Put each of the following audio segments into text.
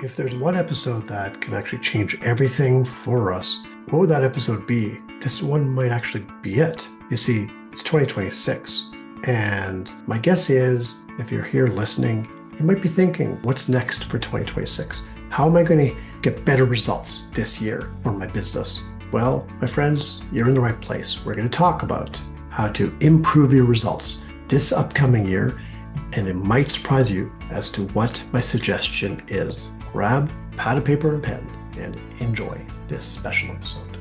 If there's one episode that can actually change everything for us, what would that episode be? This one might actually be it. You see, it's 2026. And my guess is, if you're here listening, you might be thinking, what's next for 2026? How am I going to get better results this year for my business? Well, my friends, you're in the right place. We're going to talk about how to improve your results this upcoming year, and it might surprise you as to what my suggestion is. Grab pad of paper and pen and enjoy this special episode.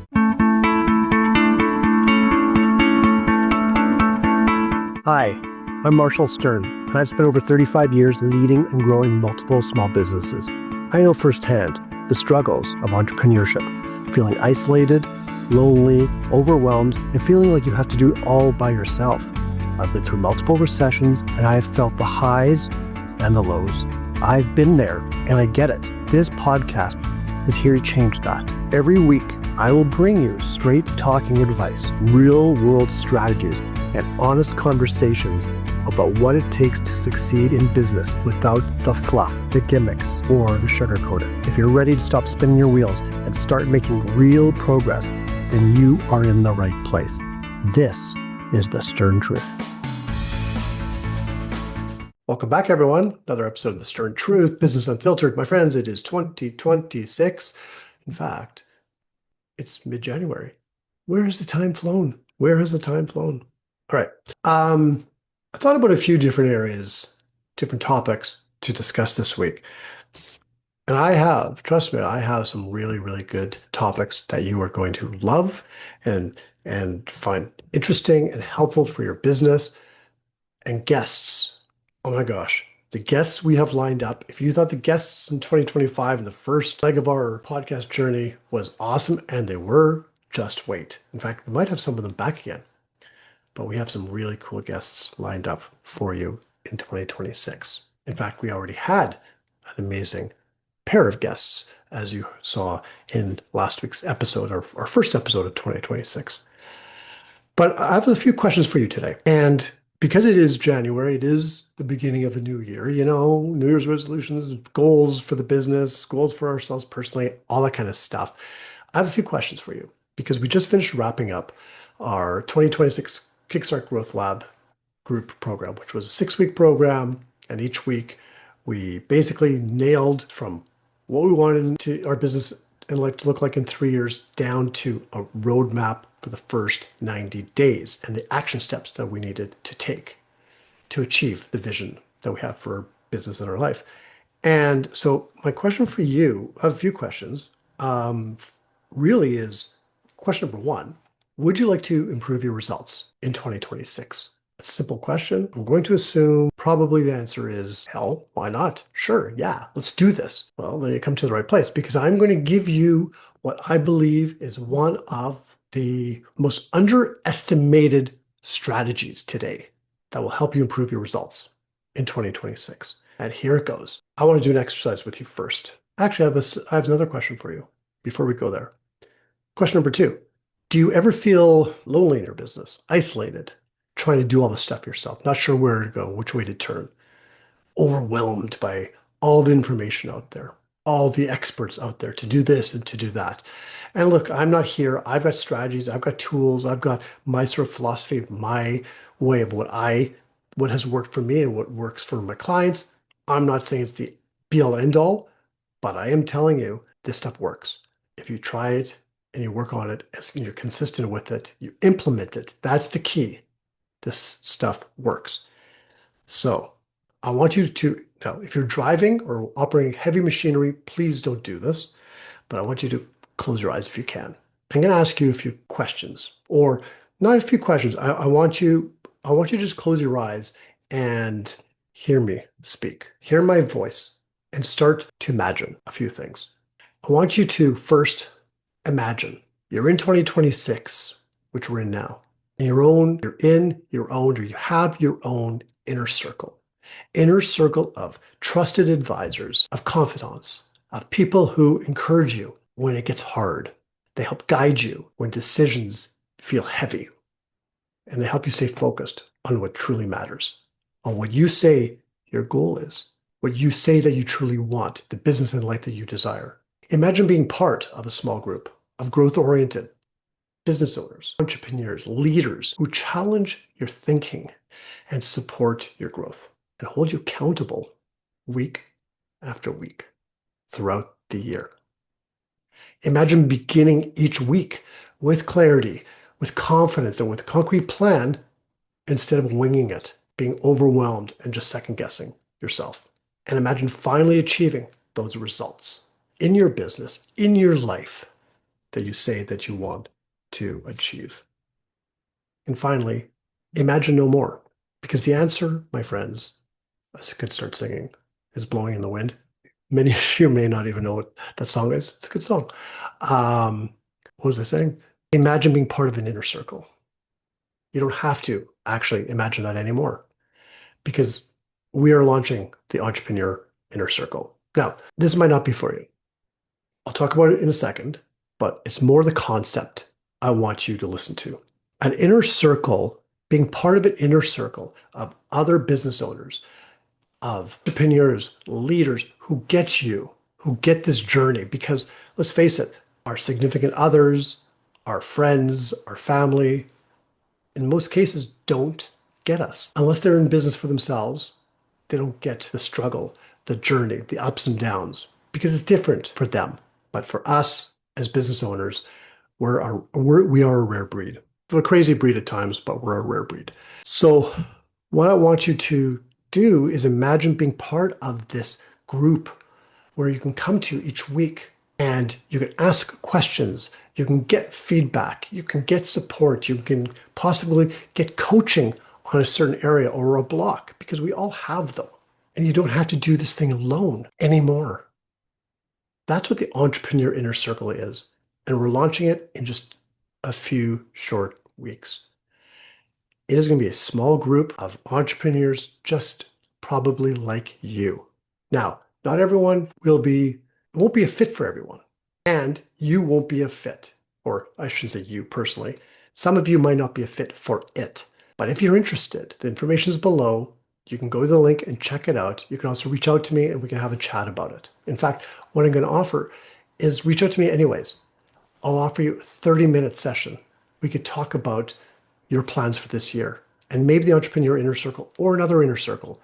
Hi, I'm Marshall Stern, and I've spent over 35 years leading and growing multiple small businesses. I know firsthand the struggles of entrepreneurship, feeling isolated, lonely, overwhelmed, and feeling like you have to do it all by yourself. I've been through multiple recessions, and I have felt the highs and the lows. I've been there, and I get it. This podcast is here to change that. Every week, I will bring you straight talking advice, real-world strategies, and honest conversations about what it takes to succeed in business without the fluff, the gimmicks, or the sugarcoating. If you're ready to stop spinning your wheels and start making real progress, then you are in the right place. This is the Stern Truth. Welcome back, everyone. Another episode of the Stern Truth, Business Unfiltered. My friends, it is 2026. In fact, it's mid-January. Where has the time flown? Where has the time flown? All right. I thought about a few different areas, different topics to discuss this week. And I have, trust me, I have some really, really good topics that you are going to love and find interesting and helpful for your business. And guests. Oh my gosh, the guests we have lined up. If you thought the guests in 2025 and the first leg of our podcast journey was awesome, and they were, just wait. In fact, we might have some of them back again. But we have some really cool guests lined up for you in 2026. In fact, we already had an amazing pair of guests, as you saw in last week's episode, our first episode of 2026. But I have a few questions for you today. And because it is January, it is the beginning of a new year, New Year's resolutions, goals for the business, goals for ourselves personally, all that kind of stuff. I have a few questions for you because we just finished wrapping up our 2026 Kickstart Growth Lab group program, which was a 6-week program. And each week we basically nailed from what we wanted to our business and life to look like in 3 years down to a roadmap for the first 90 days and the action steps that we needed to take to achieve the vision that we have for our business and our life. And so my question for you, I have a few questions, really is question number one, would you like to improve your results in 2026? A simple question. I'm going to assume probably the answer is hell, why not? Sure, yeah, let's do this. Well, then you come to the right place because I'm going to give you what I believe is one of the most underestimated strategies today that will help you improve your results in 2026. And here it goes. I want to do an exercise with you first. Actually, I have another question for you before we go there. Question number two, do you ever feel lonely in your business, isolated, trying to do all the stuff yourself, not sure where to go, which way to turn, overwhelmed by all the information out there, all the experts out there to do this and to do that? And look, I'm not here. I've got strategies. I've got tools. I've got my sort of philosophy, my way of what has worked for me and what works for my clients. I'm not saying it's the be all end all, but I am telling you this stuff works. If you try it and you work on it and you're consistent with it, you implement it. That's the key. This stuff works. So I want you to, now, if you're driving or operating heavy machinery, please don't do this, but I want you to close your eyes if you can. I'm going to ask you a few questions, or not a few questions. I want you to just close your eyes and hear me speak, hear my voice, and start to imagine a few things. I want you to first imagine you're in 2026, which we're in now. You're in your own, or you have your own inner circle of trusted advisors, of confidants, of people who encourage you when it gets hard. They help guide you when decisions feel heavy, and they help you stay focused on what truly matters, on what you say your goal is, what you say that you truly want, the business and life that you desire. Imagine being part of a small group of growth-oriented business owners, entrepreneurs, leaders who challenge your thinking and support your growth and hold you accountable week after week throughout the year. Imagine beginning each week with clarity, with confidence, and with a concrete plan instead of winging it, being overwhelmed and just second guessing yourself. And imagine finally achieving those results in your business, in your life that you say that you want to achieve. And finally, imagine no more. Because the answer, my friends, as I could start singing, is blowing in the wind. Many of you may not even know what that song is. It's a good song. What was I saying? Imagine being part of an inner circle. You don't have to actually imagine that anymore because we are launching the Entrepreneur Inner Circle. Now, this might not be for you. I'll talk about it in a second, but it's more the concept I want you to listen to. An inner circle, being part of an inner circle of other business owners, of entrepreneurs, leaders who get you, who get this journey. Because let's face it, our significant others, our friends, our family, in most cases, don't get us. Unless they're in business for themselves, they don't get the struggle, the journey, the ups and downs, because it's different for them. But for us as business owners, we are a rare breed. We're a crazy breed at times, but we're a rare breed. So what I want you to do is imagine being part of this group where you can come to each week and you can ask questions, you can get feedback, you can get support, you can possibly get coaching on a certain area or a block, because we all have them. And you don't have to do this thing alone anymore. That's what the Entrepreneur Inner Circle is. And we're launching it in just a few short weeks. It is going to be a small group of entrepreneurs just probably like you. Now, not everyone won't be a fit for everyone. And you won't be a fit, or I shouldn't say you personally. Some of you might not be a fit for it. But if you're interested, the information is below. You can go to the link and check it out. You can also reach out to me and we can have a chat about it. In fact, what I'm going to offer is reach out to me anyways. I'll offer you a 30-minute session. We could talk about your plans for this year and maybe the Entrepreneur Inner Circle or another inner circle.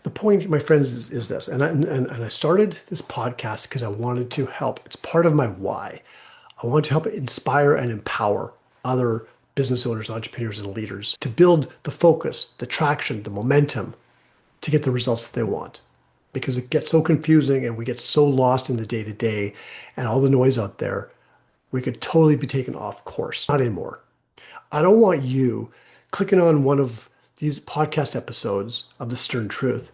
The point, my friends, is this, and I started this podcast because I wanted to help. It's part of my why. I want to help inspire and empower other business owners, entrepreneurs, and leaders to build the focus, the traction, the momentum to get the results that they want. Because it gets so confusing and we get so lost in the day-to-day and all the noise out there, we could totally be taken off course. Not anymore. I don't want you clicking on one of these podcast episodes of The Stern Truth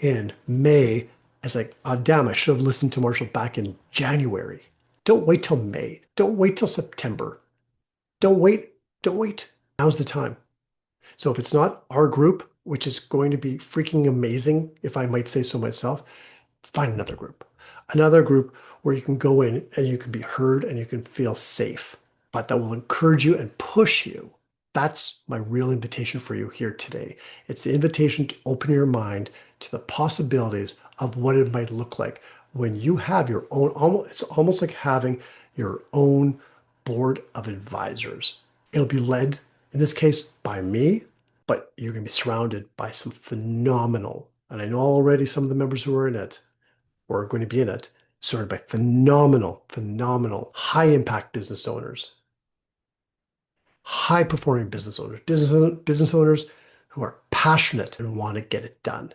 in May. It's like, oh, damn, I should have listened to Marshall back in January. Don't wait till May. Don't wait till September. Don't wait. Don't wait. Now's the time. So if it's not our group, which is going to be freaking amazing, if I might say so myself, find another group. Another group where you can go in and you can be heard and you can feel safe, but that will encourage you and push you. That's my real invitation for you here today. It's the invitation to open your mind to the possibilities of what it might look like when you have your own, it's almost like having your own board of advisors. It'll be led, in this case, by me, but you're going to be surrounded by some phenomenal, and I know already some of the members who are in it, or are going to be in it, surrounded by phenomenal, high impact business owners, high performing business owners who are passionate and want to get it done.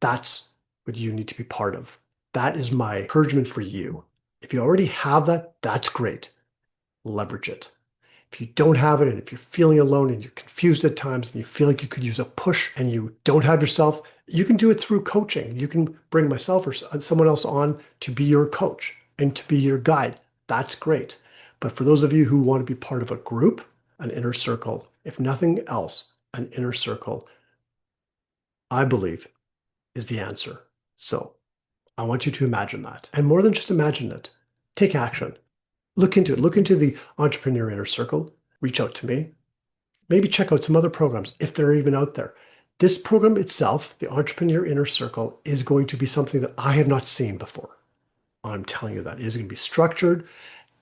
That's what you need to be part of. That is my encouragement for you. If you already have that, that's great. Leverage it. If you don't have it, and if you're feeling alone and you're confused at times and you feel like you could use a push and you don't have yourself, you can do it through coaching. You can bring myself or someone else on to be your coach and to be your guide. That's great. But for those of you who want to be part of a group, an inner circle, if nothing else, an inner circle, I believe is the answer. So I want you to imagine that. And more than just imagine it, take action. Look into it. Look into the Entrepreneur Inner Circle. Reach out to me. Maybe check out some other programs if they're even out there. This program itself, the Entrepreneur Inner Circle, is going to be something that I have not seen before. I'm telling you that. It is going to be structured,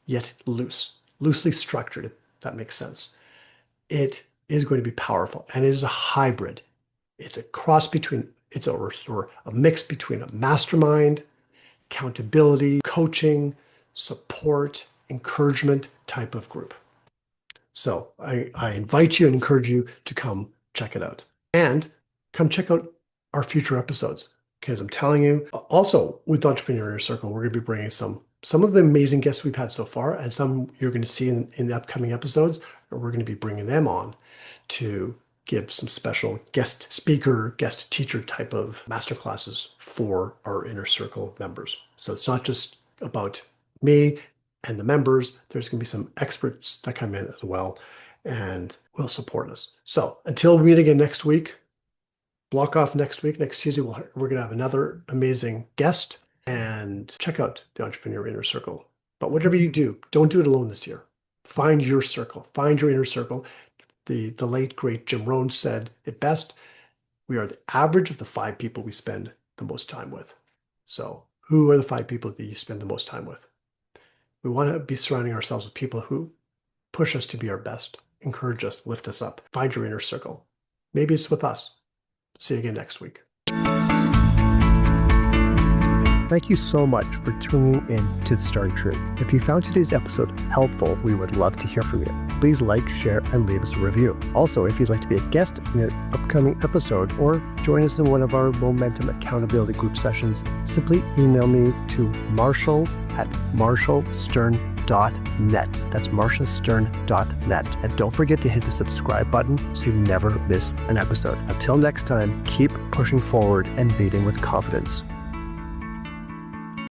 yet loosely structured, if that makes sense. It is going to be powerful, and it is a hybrid. It's a cross between, or a mix between a mastermind, accountability, coaching, support, encouragement type of group. So I invite you and encourage you to come check it out. And come check out our future episodes, because I'm telling you, also with Entrepreneur Inner Circle, we're going to be bringing some of the amazing guests we've had so far, and some you're going to see in the upcoming episodes. We're going to be bringing them on to give some special guest speaker, guest teacher type of masterclasses for our Inner Circle members. So it's not just about me and the members. There's going to be some experts that come in as well and will support us. So until we meet again next week, block off next week. Next Tuesday, we're going to have another amazing guest, and check out the Entrepreneur Inner Circle. But whatever you do, don't do it alone this year. Find your circle. Find your inner circle. The late, great Jim Rohn said it best: we are the average of the 5 people we spend the most time with. So who are the 5 people that you spend the most time with? We want to be surrounding ourselves with people who push us to be our best, encourage us, lift us up. Find your inner circle. Maybe it's with us. See you again next week. Thank you so much for tuning in to The Stern Truth. If you found today's episode helpful, we would love to hear from you. Please like, share, and leave us a review. Also, if you'd like to be a guest in an upcoming episode or join us in one of our Momentum Accountability Group sessions, simply email me to marshall@marshallstern.net. That's marshallstern.net. And don't forget to hit the subscribe button so you never miss an episode. Until next time, keep pushing forward and leading with confidence.